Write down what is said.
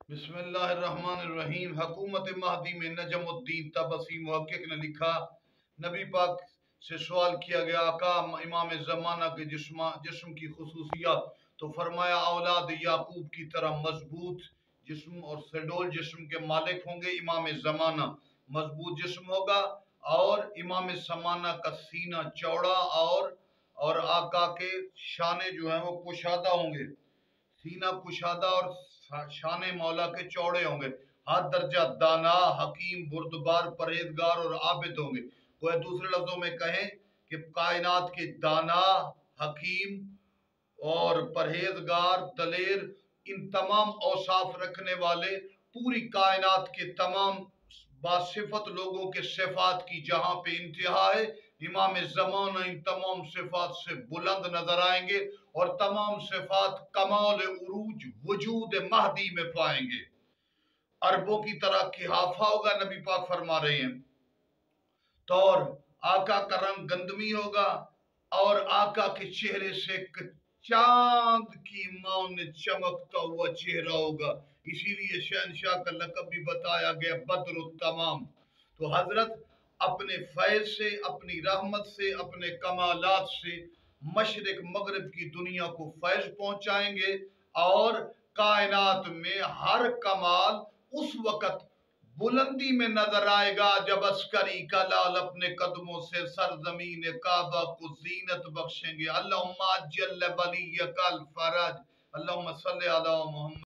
بسم اللہ الرحمن الرحیم۔ حکومت مہدی میں نجم الدین طبسی محقق نے لکھا، نبی پاک سے سوال کیا گیا آقا امام زمانہ کے جسم کی خصوصیات، تو فرمایا اولاد یعقوب کی طرح مضبوط جسم اور سڈول جسم کے مالک ہوں گے۔ امام زمانہ مضبوط جسم ہوگا اور امام زمانہ کا سینہ چوڑا اور آقا کے شانے جو ہیں وہ کشادہ ہوں گے، سینہ کشادہ اور شان مولا کے چوڑے ہوں گے۔ ہر درجہ دانا، حکیم، بردبار، پرہیزگار اور عابد ہوں گے۔ کوئی دوسرے لفظوں میں کہیں کہ کائنات کے دانا، حکیم اور پرہیزگار، دلیر، ان تمام اوصاف رکھنے والے، پوری کائنات کے تمام باصفت لوگوں کے صفات کی جہاں پہ انتہا ہے، امام زمانہ ان تمام صفات سے بلند نظر آئیں گے اور تمام صفات کمال عروج وجود مہدی میں پائیں گے۔ عربوں کی طرح کحافہ ہوگا، نبی پاک فرما رہے ہیں، اور آقا کا رنگ گندمی ہوگا اور آقا کے چہرے سے چاند کی مانند چمکتا ہوا چہرہ ہوگا، اسی لیے شہنشاہ کا لقب بھی بتایا گیا بدر التمام۔ تو حضرت اپنے فیض سے، اپنی رحمت سے، اپنے کمالات سے مشرق مغرب کی دنیا کو فیض پہنچائیں گے، اور کائنات میں ہر کمال اس وقت بلندی میں نظر آئے گا جب عسکری کا لال اپنے قدموں سے سرزمین کعبہ کو زینت بخشیں گے۔ اللہم اجل ولیک الفرج، اللہم صلی علی محمد۔